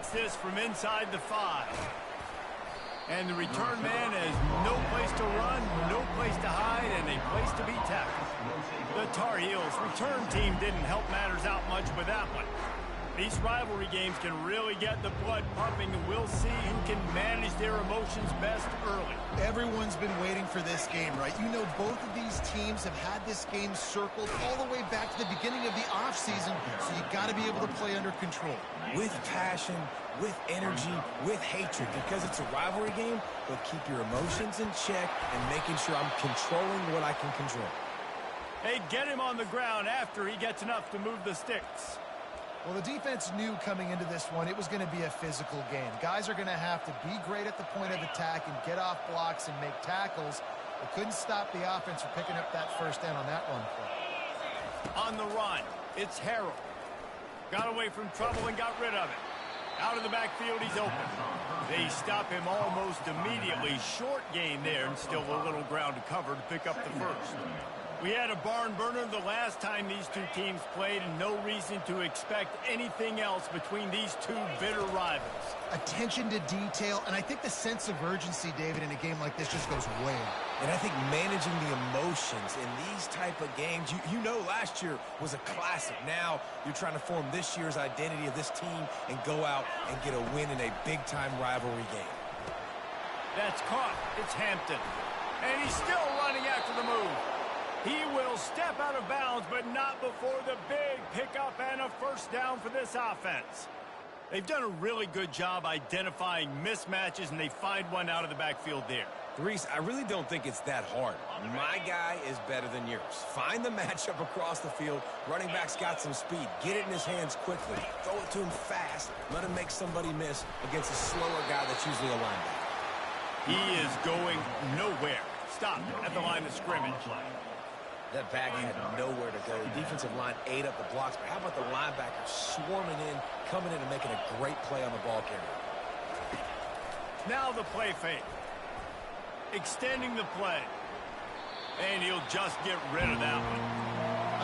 takes this from inside the 5. And the return man has no place to run, no place to hide, and a place to be tackled. The Tarheels return team didn't help matters out much with that one. These rivalry games can really get the blood pumping, and we'll see who can manage their emotions best early. Everyone's been waiting for this game, right? You know, both of these teams have had this game circled all the way back to the beginning of the offseason, so you got to be able to play under control. With passion, with energy, with hatred, because it's a rivalry game, but keep your emotions in check and making sure I'm controlling what I can control. Hey, get him on the ground after he gets enough to move the sticks. Well, the defense knew coming into this one it was going to be a physical game. Guys are going to have to be great at the point of attack and get off blocks and make tackles. They couldn't stop the offense from picking up that first down on that run play. On the run, it's Harold. Got away from trouble and got rid of it. Out of the backfield, he's open. They stop him almost immediately. Short gain there, and still a little ground to cover to pick up the first. We had a barn burner the last time these two teams played, and no reason to expect anything else between these two bitter rivals. Attention to detail, and I think the sense of urgency, David, in a game like this just goes way up. And I think managing the emotions in these type of games, you know last year was a classic. Now you're trying to form this year's identity of this team and go out and get a win in a big-time rivalry game. That's caught. It's Hampton. And he's still running after the move. He will step out of bounds, but not before the big pickup and a first down for this offense. They've done a really good job identifying mismatches, and they find one out of the backfield there. Reese, I really don't think it's that hard. My guy is better than yours. Find the matchup across the field. Running back's got some speed. Get it in his hands quickly. Throw it to him fast. Let him make somebody miss against a slower guy that's usually a linebacker. He is going nowhere. Stop at the line of scrimmage. That back had nowhere to go. The defensive line ate up the blocks, but how about the linebacker swarming in, coming in and making a great play on the ball carrier? Now the play fake. Extending the play. And he'll just get rid of that one.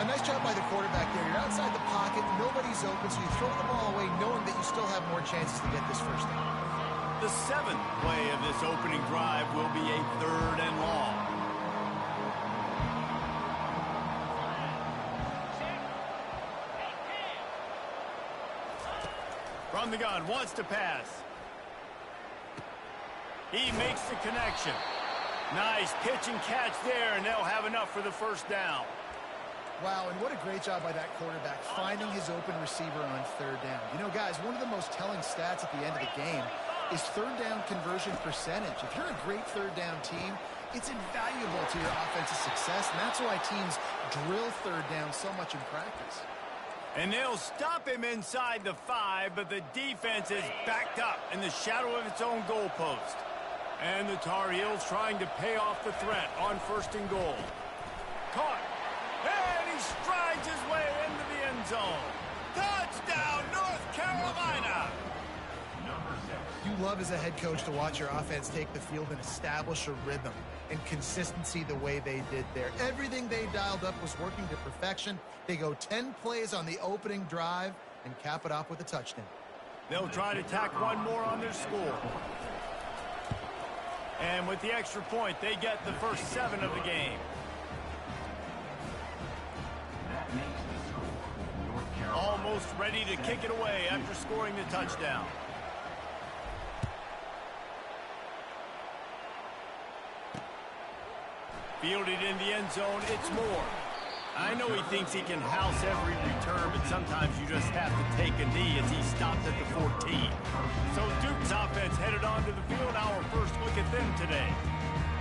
A nice job by the quarterback there. You're outside the pocket, nobody's open, so you throw the ball away knowing that you still have more chances to get this first down. The 7th play of this opening drive will be a 3rd and long. From the gun, wants to pass. He makes the connection. Nice pitch and catch there, and they'll have enough for the first down. Wow, and what a great job by that quarterback, finding his open receiver on 3rd down. You know, guys, one of the most telling stats at the end of the game is 3rd down conversion percentage. If you're a great 3rd down team, it's invaluable to your offensive success, and that's why teams drill 3rd down so much in practice. And they'll stop him inside the 5, but the defense is backed up in the shadow of its own goalpost. And the Tar Heels trying to pay off the threat on 1st and goal. Caught. And he strides his way into the end zone. Touchdown, North Carolina! You love as a head coach to watch your offense take the field and establish a rhythm and consistency the way they did there. Everything they dialed up was working to perfection. They go 10 plays on the opening drive and cap it off with a touchdown. They'll try to tack one more on their score. And with the extra point, they get the first 7 of the game. Almost ready to kick it away after scoring the touchdown. Fielded in the end zone, it's Moore. I know he thinks he can house every return, but sometimes you just have to take a knee as he stopped at the 14. So Duke's offense headed onto the field. Our first look at them today.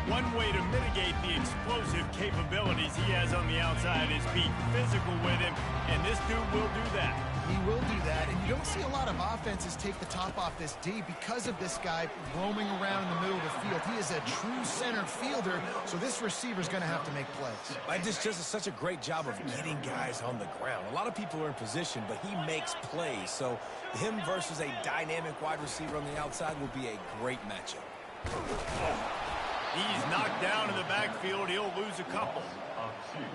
One way to mitigate the explosive capabilities he has on the outside is be physical with him, and this dude will do that. He will do that, and you don't see a lot of offenses take the top off this D because of this guy roaming around in the middle of the field. He is a true center fielder, so this receiver's going to have to make plays. I just does such a great job of getting guys on the ground. A lot of people are in position, but he makes plays, so him versus a dynamic wide receiver on the outside will be a great matchup. He's knocked down in the backfield. He'll lose a couple.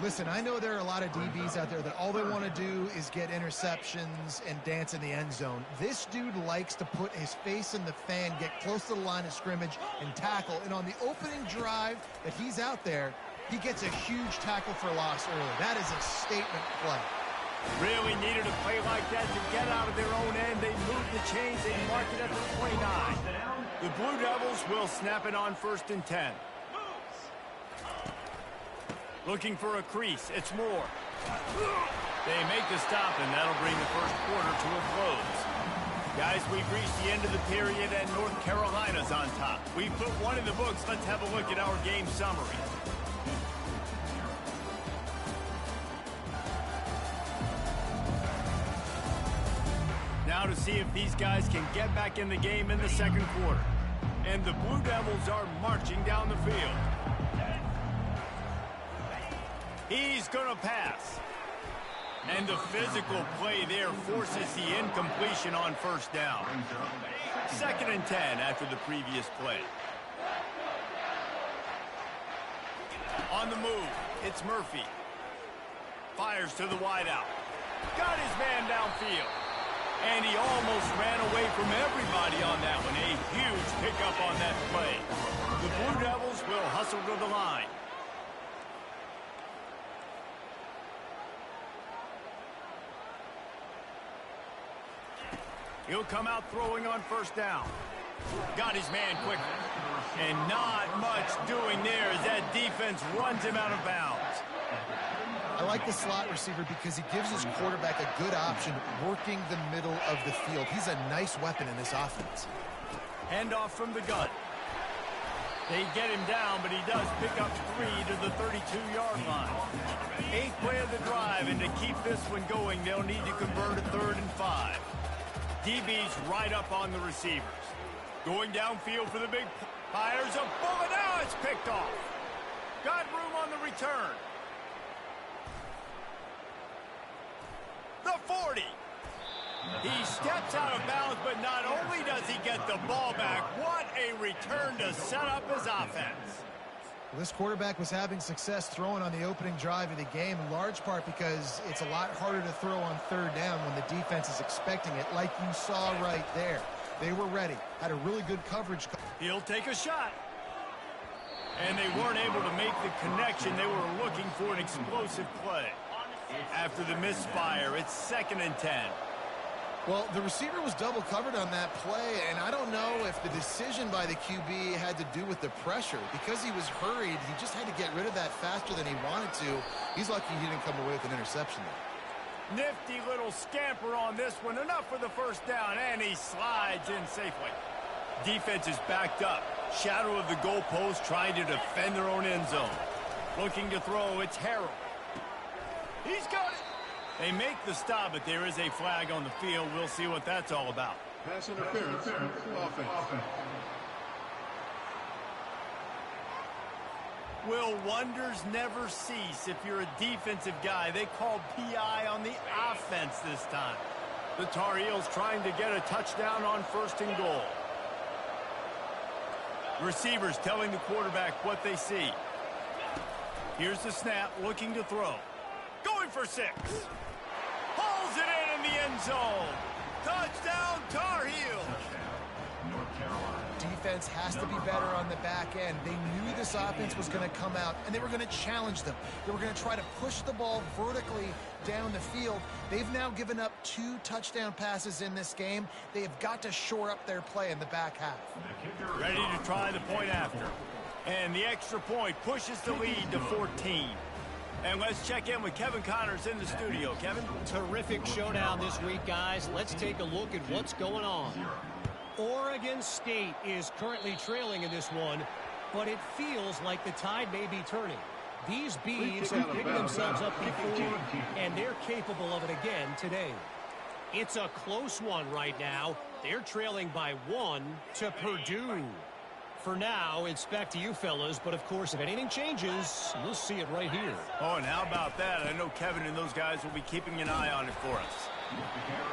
Listen, I know there are a lot of DBs out there that all they want to do is get interceptions and dance in the end zone. This dude likes to put his face in the fan, get close to the line of scrimmage, and tackle. And on the opening drive that he's out there, he gets a huge tackle for loss early. That is a statement play. Really needed a play like that to get out of their own end. They moved the chains. They mark it at the 29. The Blue Devils will snap it on 1st and 10. Looking for a crease. It's Moore. They make the stop, and that'll bring the first quarter to a close. Guys, we've reached the end of the period, and North Carolina's on top. We've put one in the books. Let's have a look at our game summary. Now to see if these guys can get back in the game in the second quarter. And the Blue Devils are marching down the field. He's going to pass. And the physical play there forces the incompletion on 1st down. 2nd and 10 after the previous play. On the move, it's Murphy. Fires to the wideout. Got his man downfield. And he almost ran away from everybody on that one. A huge pickup on that play. The Blue Devils will hustle to the line. He'll come out throwing on 1st down. Got his man quickly. And not much doing there as that defense runs him out of bounds. I like the slot receiver because he gives his quarterback a good option working the middle of the field. He's a nice weapon in this offense. Handoff from the gun. They get him down, but he does pick up 3 to the 32-yard line. 8th play of the drive, and to keep this one going, they'll need to convert a 3rd and 5. DB's right up on the receivers. Going downfield for the big fires a bullet. Now it's picked off. Got room on the return. The 40. He steps out of bounds, but not only does he get the ball back, what a return to set up his offense. Well, this quarterback was having success throwing on the opening drive of the game, in large part because it's a lot harder to throw on 3rd down when the defense is expecting it, like you saw right there. They were ready, had a really good coverage. He'll take a shot. And they weren't able to make the connection. They were looking for an explosive play. After the misfire, it's 2nd and 10. Well, the receiver was double covered on that play, and I don't know if the decision by the QB had to do with the pressure. Because he was hurried, he just had to get rid of that faster than he wanted to. He's lucky he didn't come away with an interception there. Nifty little scamper on this one. Enough for the 1st down, and he slides in safely. Defense is backed up. Shadow of the goalpost trying to defend their own end zone. Looking to throw, it's Harrell. He's got it. They make the stop, but there is a flag on the field. We'll see what that's all about. Pass interference. Offense. Will wonders never cease if you're a defensive guy? They called PI on the offense this time. The Tarheels trying to get a touchdown on 1st and goal. Receivers telling the quarterback what they see. Here's the snap, looking to throw. Going for 6. Hauls it in the end zone. Touchdown, Tar Heels. Defense has to be better on the back end. They knew this offense was going to come out, and they were going to challenge them. They were going to try to push the ball vertically down the field. They've now given up 2 touchdown passes in this game. They have got to shore up their play in the back half. Ready to try the point after. And the extra point pushes the lead to 14. And let's check in with Kevin Connors in the studio. Kevin? Terrific showdown this week, guys. Let's take a look at what's going on. Oregon State is currently trailing in this one, but it feels like the tide may be turning. These Beavs have picked themselves up before, and they're capable of it again today. It's a close one right now. They're trailing by 1 to Purdue. For now, it's back to you fellas, but of course, if anything changes, we'll see it right here. Oh, and how about that? I know Kevin and those guys will be keeping an eye on it for us.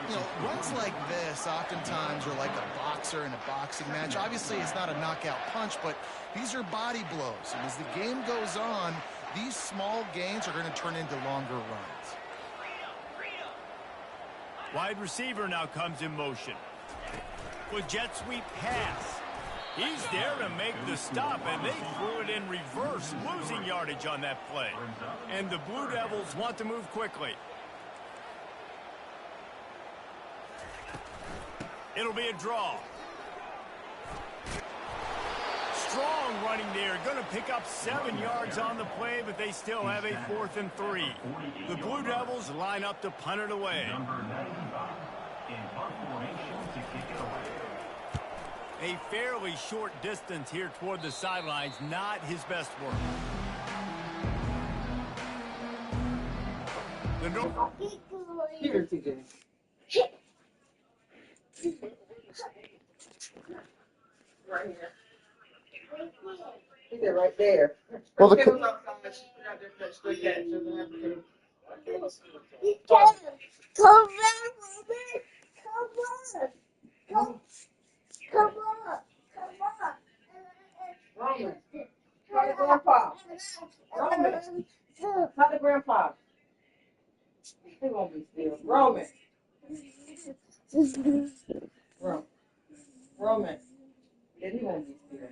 You know, runs like this oftentimes are like a boxer in a boxing match. Obviously, it's not a knockout punch, but these are body blows. And as the game goes on, these small gains are going to turn into longer runs. Wide receiver now comes in motion. With jet sweep pass. He's there to make the stop, and they threw it in reverse, losing yardage on that play. And the Blue Devils want to move quickly. It'll be a draw. Strong running there. Going to pick up 7 yards on the play, but they still have a 4th and 3. The Blue Devils line up to punt it away. A fairly short distance here toward the sidelines. Not his best work. Here, TJ. Right here. He said right there. Well, the Kiddo's outside. She put out there for that straight catch. She doesn't have to do. Roman. Try the grandpa. Roman. Try the grandpa. He won't be still. Roman. Roman. Yeah, he won't be still.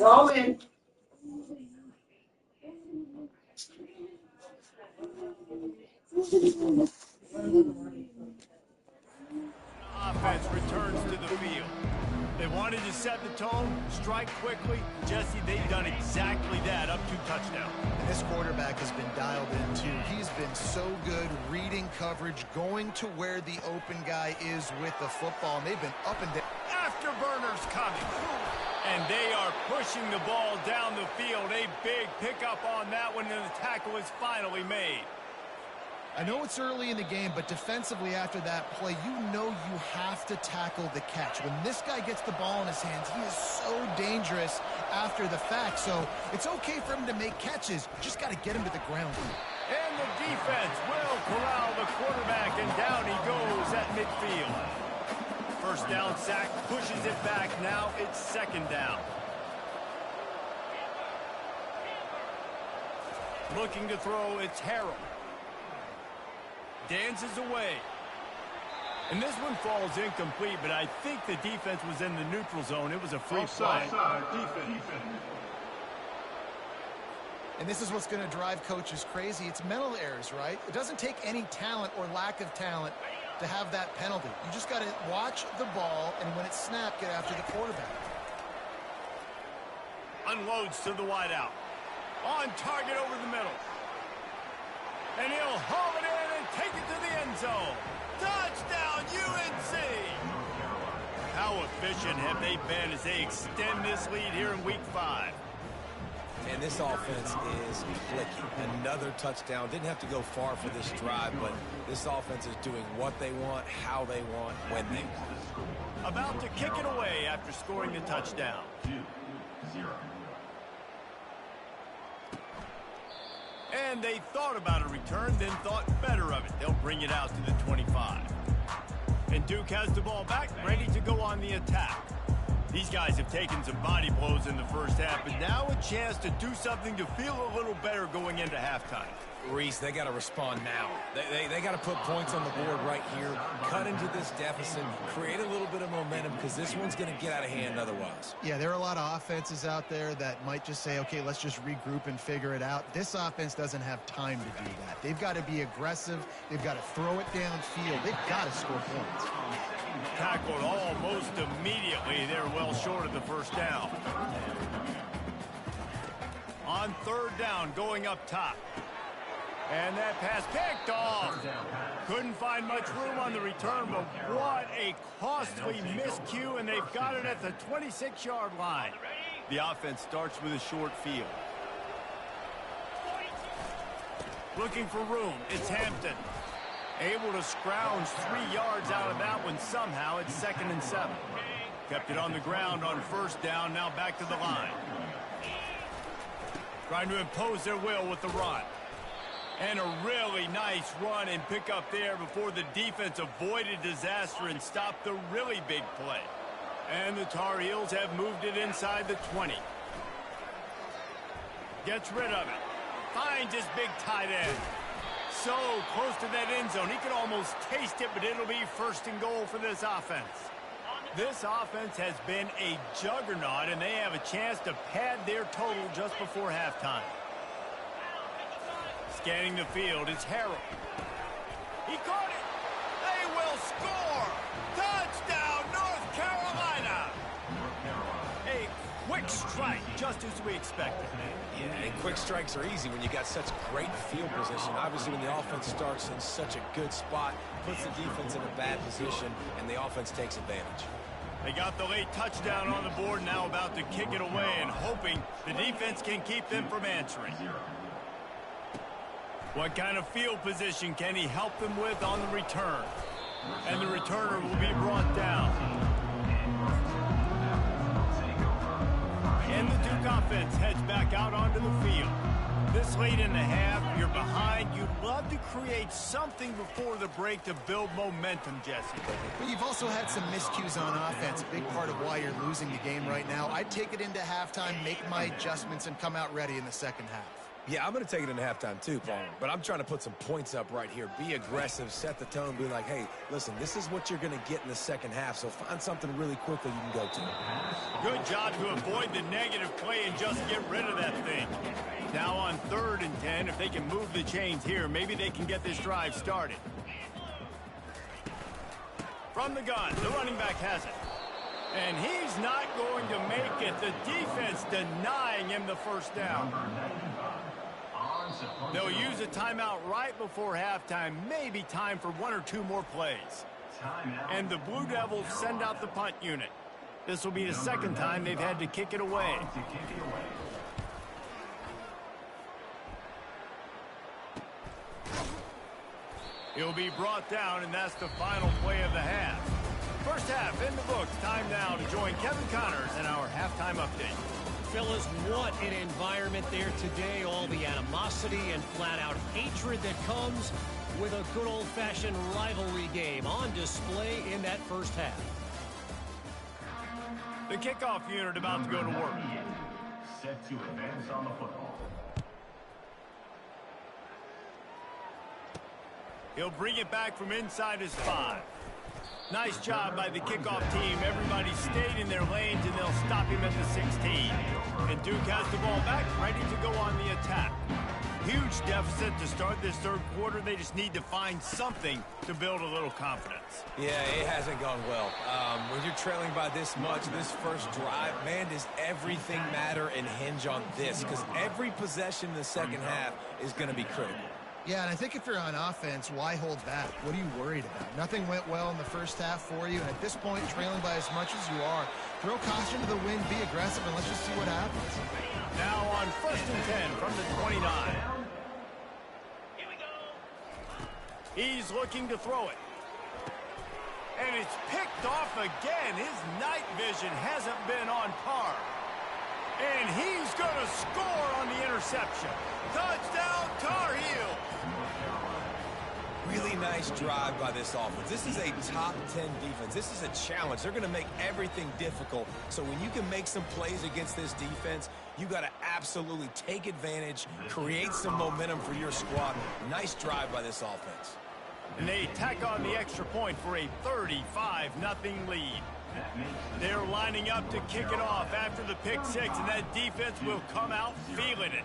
Roman. Offense returns to the field. They wanted to set the tone, strike quickly. Jesse, they've done exactly that, up to touchdown. And this quarterback has been dialed in, too. He's been so good reading coverage, going to where the open guy is with the football, and they've been up and down. Afterburners coming. And they are pushing the ball down the field. A big pickup on that one, and the tackle is finally made. I know it's early in the game, but defensively after that play, you know you have to tackle the catch. When this guy gets the ball in his hands, he is so dangerous after the fact. So it's okay for him to make catches. Just got to get him to the ground. And the defense will corral the quarterback, and down he goes at midfield. First down sack, pushes it back. Now it's 2nd down. Looking to throw, it's Harold. Dances away. And this one falls incomplete, but I think the defense was in the neutral zone. It was a free play. And this is what's going to drive coaches crazy. It's mental errors, right? It doesn't take any talent or lack of talent to have that penalty. You just got to watch the ball, and when it's snapped, get after the quarterback. Unloads to the wideout. On target over the middle. And he'll haul it in and take it to the end zone. Touchdown, UNC! How efficient have they been as they extend this lead here in Week 5? And this offense is clicking. Another touchdown. Didn't have to go far for this drive, but this offense is doing what they want, how they want, when they want. About to kick it away after scoring the touchdown. 2-0. And they thought about a return, then thought better of it. They'll bring it out to the 25. And Duke has the ball back, ready to go on the attack. These guys have taken some body blows in the first half, but now a chance to do something to feel a little better going into halftime. Reese, they got to respond now. They got to put points on the board right here, cut into this deficit, create a little bit of momentum, because this one's going to get out of hand otherwise. Yeah, there are a lot of offenses out there that might just say, okay, let's just regroup and figure it out. This offense doesn't have time to do that. They've got to be aggressive. They've got to throw it downfield. They've got to score points. Tackled almost immediately. They're well short of the first down. On 3rd down, going up top. And that pass picked off. Couldn't find much room on the return, but what a costly miscue, and they've got it at the 26-yard line. The offense starts with a short field. Looking for room, it's Hampton. Able to scrounge 3 yards out of that one somehow. It's 2nd and 7. Kept it on the ground on 1st down, now back to the line. Trying to impose their will with the run. And a really nice run and pick up there before the defense avoided disaster and stopped the really big play. And the Tar Heels have moved it inside the 20. Gets rid of it. Finds his big tight end. So close to that end zone. He could almost taste it, but it'll be first and goal for this offense. This offense has been a juggernaut, and they have a chance to pad their total just before halftime. Scanning the field, it's Harrell. He caught it. They will score. Touchdown, North Carolina. A quick strike, just as we expected. Yeah, and quick strikes are easy when you got such great field position. Obviously, when the offense starts in such a good spot, puts the defense in a bad position, and the offense takes advantage. They got the late touchdown on the board, now about to kick it away and hoping the defense can keep them from answering. What kind of field position can he help them with on the return? And the returner will be brought down. And the Duke offense heads back out onto the field. This late in the half, you're behind. You'd love to create something before the break to build momentum, Jesse. But you've also had some miscues on offense, a big part of why you're losing the game right now. I'd take it into halftime, make my adjustments, and come out ready in the second half. Yeah, I'm going to take it into halftime too, Paul. But I'm trying to put some points up right here. Be aggressive, set the tone, be like, hey, listen, this is what you're going to get in the second half, so find something really quickly you can go to. Good job to avoid the negative play and just get rid of that thing. Now on 3rd and 10, if they can move the chains here, maybe they can get this drive started. From the gun, the running back has it. And he's not going to make it. The defense denying him the first down. They'll use a timeout right before halftime. Maybe time for 1 or 2 more plays. And the Blue Devils send out the punt unit. This will be the second time they've had to kick it away. He'll be brought down, and that's the final play of the half. First half in the books. Time now to join Kevin Connors in our halftime update. Fellas, what an environment there today. All the animosity and flat-out hatred that comes with a good old-fashioned rivalry game on display in that first half. The kickoff unit about to go to work. Set to advance on the football. He'll bring it back from inside his 5. Nice job by the kickoff team. Everybody stayed in their lanes, and they'll stop him at the 16. And Duke has the ball back, ready to go on the attack. Huge deficit to start this third quarter. They just need to find something to build a little confidence. Yeah, it hasn't gone well. When you're trailing by this much, this first drive, man, does everything matter and hinge on this? Because every possession in the second half is going to be critical. Yeah, and I think if you're on offense, why hold back? What are you worried about? Nothing went well in the first half for you, and at this point, trailing by as much as you are, throw caution to the wind, be aggressive, and let's just see what happens. Now on 1st and 10 from the 29. Here we go. He's looking to throw it. And it's picked off again. His night vision hasn't been on par. And he's going to score on the interception. Touchdown, Tarheels. Really nice drive by this offense. This is a top 10 defense. This is a challenge. They're going to make everything difficult. So when you can make some plays against this defense, you got to absolutely take advantage, create some momentum for your squad. Nice drive by this offense. And they tack on the extra point for a 35-0 lead. They're lining up to kick it off after the pick 6, and that defense will come out feeling it.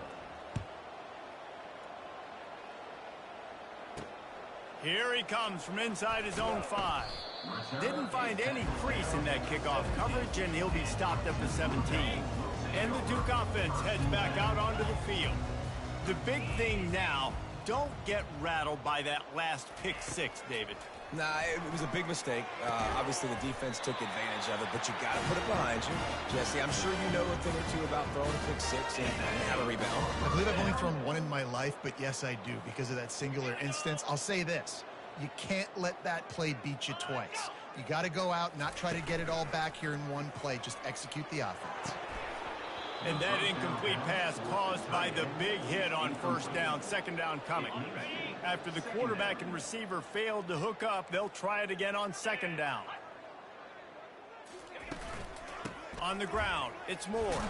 Here he comes from inside his own 5. Didn't find any crease in that kickoff coverage, and he'll be stopped at the 17. And the Duke offense heads back out onto the field. The big thing now, don't get rattled by that last pick 6, David. Nah, it was a big mistake. Obviously, the defense took advantage of it, but you got to put it behind you. Jesse, I'm sure you know a thing or two about throwing a pick 6 and how to rebound. I believe I've only thrown one in my life, but yes, I do, because of that singular instance. I'll say this. You can't let that play beat you twice. You got to go out, not try to get it all back here in one play. Just execute the offense. And that incomplete pass caused by the big hit on first down, second down coming. After the quarterback and receiver failed to hook up, they'll try it again on second down. On the ground, it's Moore.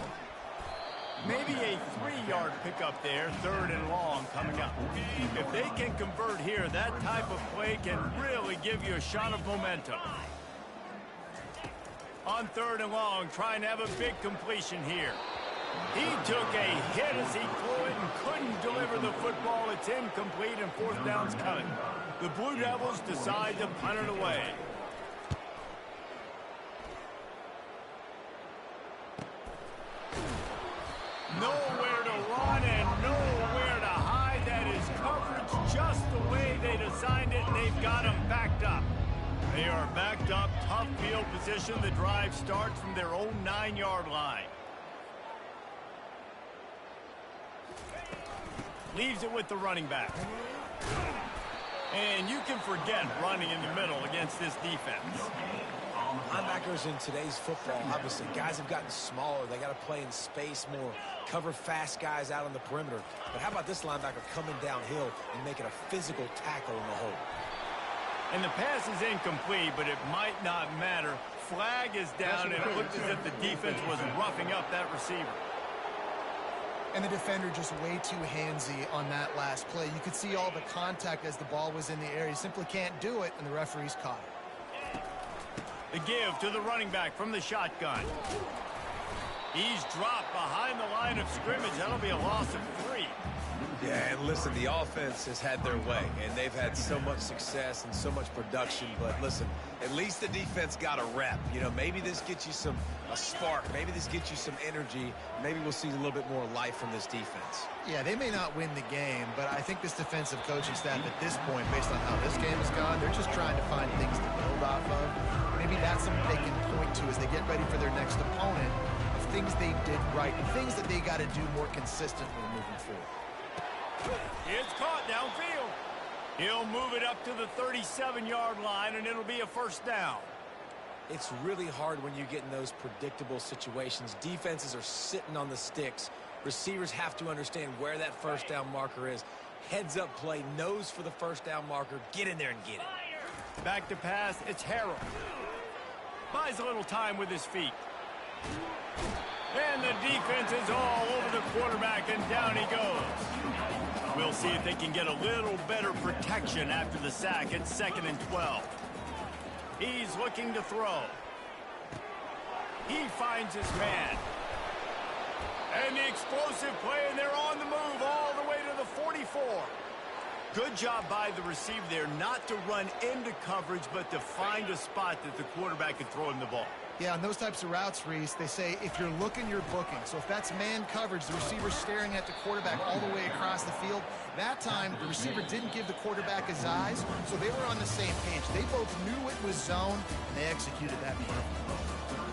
Maybe a 3-yard pickup there, 3rd and long coming up. If they can convert here, that type of play can really give you a shot of momentum. On 3rd and long, trying to have a big completion here. He took a hit as he threw it and couldn't deliver the football. It's incomplete and 4th down's coming. The Blue Devils decide to punt it away. Nowhere to run and nowhere to hide. That is coverage just the way they designed it, and they've got them backed up. They are backed up, tough field position. The drive starts from their own 9-yard line. Leaves it with the running back. And you can forget running in the middle against this defense. Linebackers in today's football, obviously, guys have gotten smaller. They got to play in space more, cover fast guys out on the perimeter. But how about this linebacker coming downhill and making a physical tackle in the hole? And the pass is incomplete, but it might not matter. Flag is down, and it looked as if the defense was roughing up that receiver. And the defender just way too handsy on that last play. You could see all the contact as the ball was in the air. He simply can't do it, and the referee's caught it. The give to the running back from the shotgun. He's dropped behind the line of scrimmage. That'll be a loss of 3. Yeah, and listen, the offense has had their way, and they've had so much success and so much production. But listen, at least the defense got a rep. You know, maybe this gets you a spark. Maybe this gets you some energy. Maybe we'll see a little bit more life from this defense. Yeah, they may not win the game, but I think this defensive coaching staff at this point, based on how this game has gone, they're just trying to find things to build off of. Maybe that's something they can point to as they get ready for their next opponent, of things they did right and things that they got to do more consistently moving forward. It's caught downfield. He'll move it up to the 37-yard line, and it'll be a 1st down. It's really hard when you get in those predictable situations. Defenses are sitting on the sticks. Receivers have to understand where that 1st down marker is. Heads-up play, nose for the 1st down marker. Get in there and get it. Back to pass, it's Harrell. Buys a little time with his feet. And the defense is all over the quarterback, and down he goes. We'll see if they can get a little better protection after the sack. It's 2nd and 12. He's looking to throw. He finds his man. And the explosive play, and they're on the move all the way to the 44. Good job by the receiver there, not to run into coverage, but to find a spot that the quarterback can throw him the ball. Yeah, on those types of routes, Reese, they say if you're looking, you're booking. So if that's man coverage, the receiver's staring at the quarterback all the way across the field. That time, the receiver didn't give the quarterback his eyes, so they were on the same page. They both knew it was zone, and they executed that perfectly.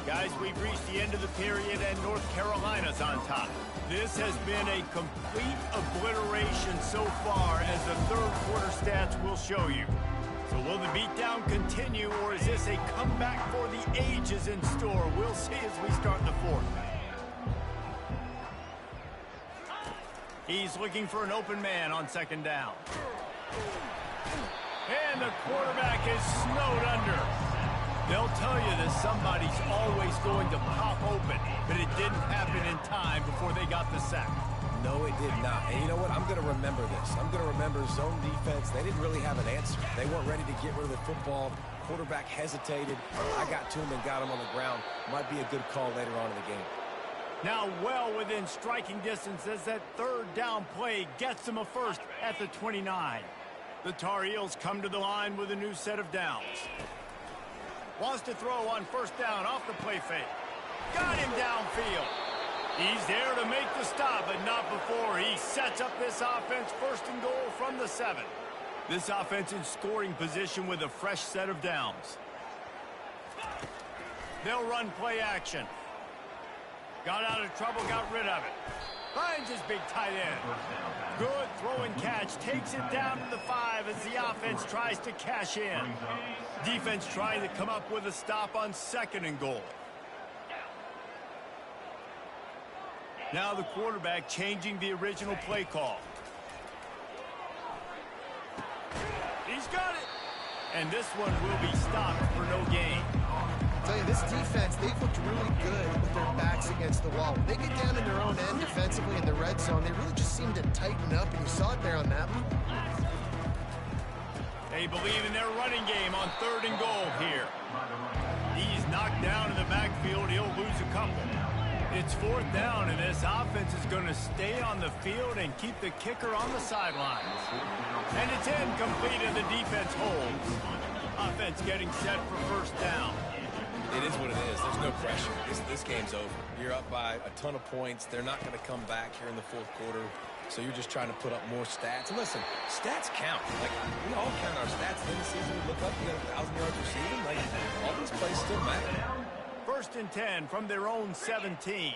Guys, we've reached the end of the period, and North Carolina's on top. This has been a complete obliteration so far, as the 3rd quarter stats will show you. So will the beatdown continue, or is this a comeback for the ages in store? We'll see as we start the 4th. He's looking for an open man on 2nd down. And the quarterback is snowed under. They'll tell you that somebody's always going to pop open, but it didn't happen in time before they got the sack. No, it did not. And you know what? I'm going to remember this. I'm going to remember zone defense. They didn't really have an answer. They weren't ready to get rid of the football. Quarterback hesitated. I got to him and got him on the ground. Might be a good call later on in the game. Now well within striking distance as that 3rd down play gets them a 1st at the 29. The Tar Heels come to the line with a new set of downs. Wants to throw on 1st down off the play fake. Got him downfield. He's there to make the stop, but not before he sets up this offense 1st and goal from the 7. This offense in scoring position with a fresh set of downs. They'll run play action. Got out of trouble, got rid of it. Finds his big tight end. Good throw and catch. Takes it down to the 5 as the offense tries to cash in. Defense trying to come up with a stop on 2nd and goal. Now the quarterback changing the original play call. He's got it. And this one will be stopped for no gain. I'll tell you, this defense, they've looked really good with their backs against against the wall. When they get down in their own end defensively in the red zone, they really just seem to tighten up, and you saw it there on that one. They believe in their running game on 3rd and goal here. He's knocked down in the backfield. He'll lose a couple. It's 4th down, and this offense is going to stay on the field and keep the kicker on the sidelines. And it's incomplete, and the defense holds. Offense getting set for 1st down. It is what it is. There's no pressure. This game's over. You're up by a ton of points. They're not going to come back here in the 4th quarter. So you're just trying to put up more stats. And listen, stats count. Like, we all count our stats in the season. We look up, we got 1,000 yards receiving. Like, all these plays still matter. 1st and 10 from their own 17.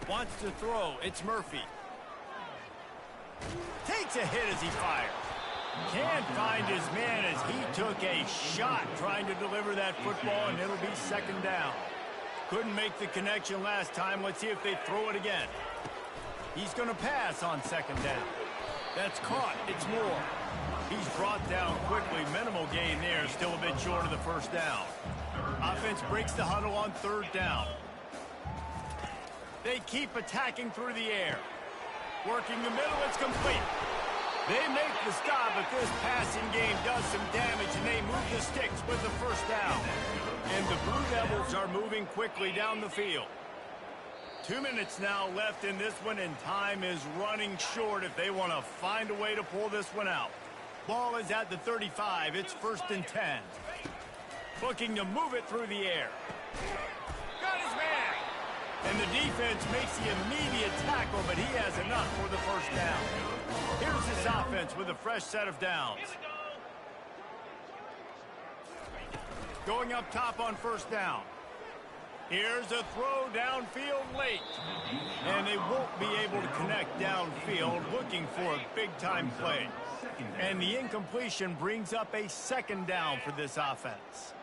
Wants to throw. It's Murphy. Takes a hit as he fires. Can't find his man as he took a shot trying to deliver that football, and it'll be 2nd down. Couldn't make the connection last time. Let's see if they throw it again. He's going to pass on 2nd down. That's caught. It's Moore. He's brought down quickly. Minimal gain there. Still a bit short of the 1st down. Offense breaks the huddle on 3rd down. They keep attacking through the air. Working the middle. It's complete. They make the stop, but this passing game does some damage, and they move the sticks with the 1st down. And the Blue Devils are moving quickly down the field. 2 minutes now left in this one, and time is running short if they want to find a way to pull this one out. Ball is at the 35. It's 1st and 10. Looking to move it through the air. Got his man. And the defense makes the immediate tackle, but he has enough for the 1st down. Here's this offense with a fresh set of downs. Going up top on 1st down. Here's a throw downfield late. And they won't be able to connect downfield, looking for a big-time play. And the incompletion brings up a 2nd down for this offense.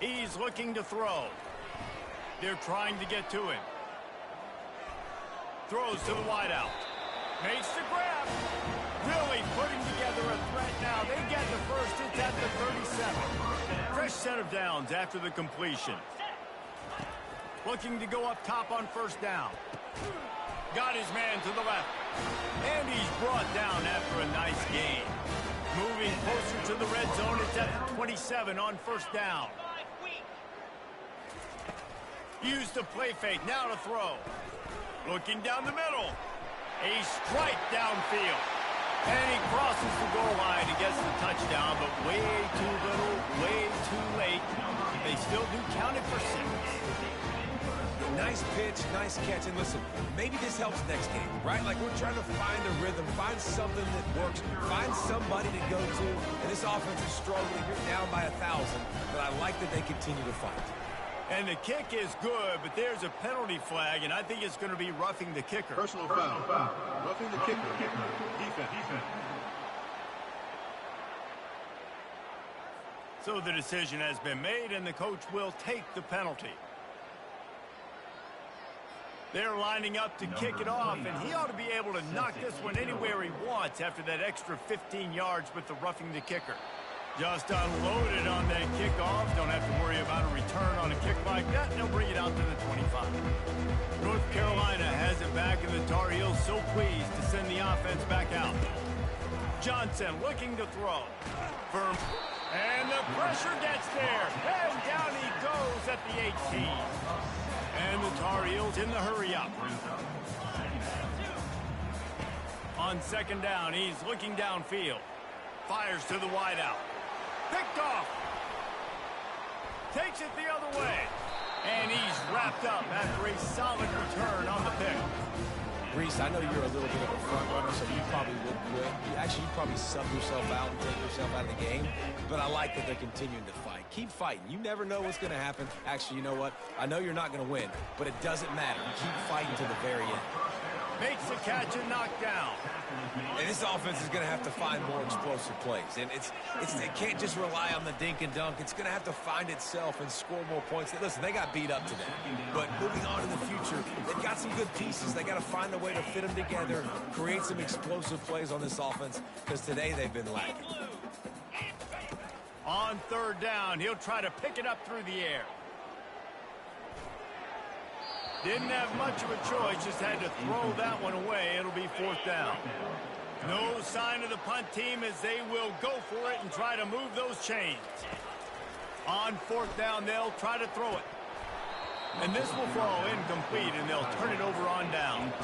He's looking to throw. They're trying to get to him. Throws to the wideout. Makes the grab. Really putting together a threat now. They get the 1st. It's at the 37. Fresh set of downs after the completion. Looking to go up top on 1st down. Got his man to the left. And he's brought down after a nice gain. Moving closer to the red zone. It's at the 27 on 1st down. Used the play fake. Now to throw. Looking down the middle. A strike downfield. And he crosses the goal line and gets the touchdown, but way too little, way too late. They still do count it for 6. Nice pitch, nice catch. And listen, maybe this helps next game, right? Like, we're trying to find a rhythm, find something that works, find somebody to go to. And this offense is struggling. You're down by 1,000, but I like that they continue to fight. And the kick is good, but there's a penalty flag, and I think it's going to be roughing the kicker. Personal foul. Roughing the kicker. Defense. So the decision has been made, and the coach will take the penalty. They're lining up to kick it off, and he ought to be able to knock this one anywhere he wants after that extra 15 yards with the roughing the kicker. Just unloaded on that kickoff. Don't have to worry about a return on a kick like that. They'll bring it out to the 25. North Carolina has it back, and the Tarheels so pleased to send the offense back out. Johnson looking to throw. Firm. And the pressure gets there. And down he goes at the 18. And the Tarheels in the hurry up. On 2nd down, he's looking downfield. Fires to the wideout. Picked off. Takes it the other way. And he's wrapped up after a solid return on the pick. Reese, I know you're a little bit of a front runner, so you probably would quit. You probably sub yourself out and take yourself out of the game. But I like that they're continuing to fight. Keep fighting. You never know what's going to happen. Actually, you know what? I know you're not going to win, but it doesn't matter. You keep fighting to the very end. Makes the catch and knocked down. And this offense is going to have to find more explosive plays. And it can't just rely on the dink and dunk. It's going to have to find itself and score more points. Listen, they got beat up today. But moving on in the future, they've got some good pieces. They got to find a way to fit them together, create some explosive plays on this offense, because today they've been lacking. On 3rd down, he'll try to pick it up through the air. Didn't have much of a choice, just had to throw that one away. It'll be 4th down. No sign of the punt team as they will go for it and try to move those chains. On 4th down, they'll try to throw it. And this will fall incomplete, and they'll turn it over on downs.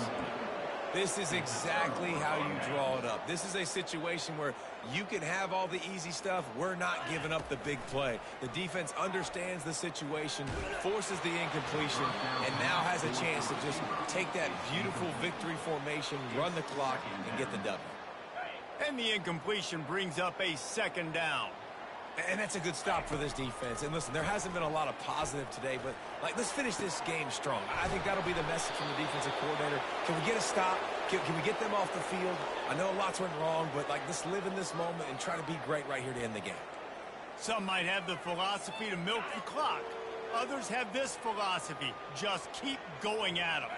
This is exactly how you draw it up. This is a situation where you can have all the easy stuff. We're not giving up the big play. The defense understands the situation, forces the incompletion, and now has a chance to just take that beautiful victory formation, run the clock, and get the W. And the incompletion brings up a 2nd down. And that's a good stop for this defense. And listen, there hasn't been a lot of positive today, but let's finish this game strong. I think that'll be the message from the defensive coordinator. Can we get a stop? Can we get them off the field? I know lots went wrong, but let's live in this moment and try to be great right here to end the game. Some might have the philosophy to milk the clock. Others have this philosophy: just keep going at them.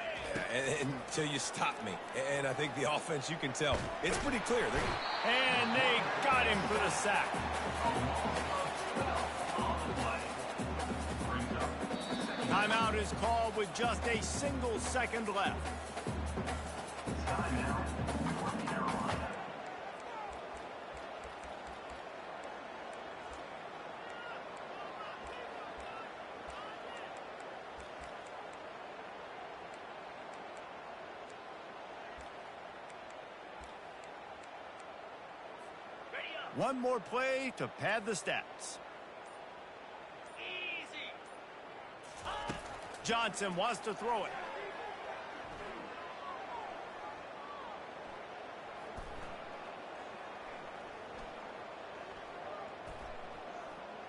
Until you stop me. And I think the offense, you can tell, it's pretty clear. And they got him for the sack. Timeout is called with just a single second left. One more play to pad the stats. Easy. Johnson wants to throw it.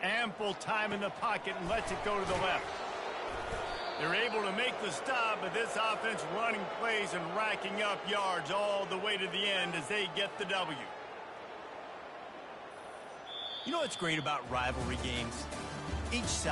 Ample time in the pocket and lets it go to the left. They're able to make the stop, but this offense running plays and racking up yards all the way to the end as they get the W. You know what's great about rivalry games? Each side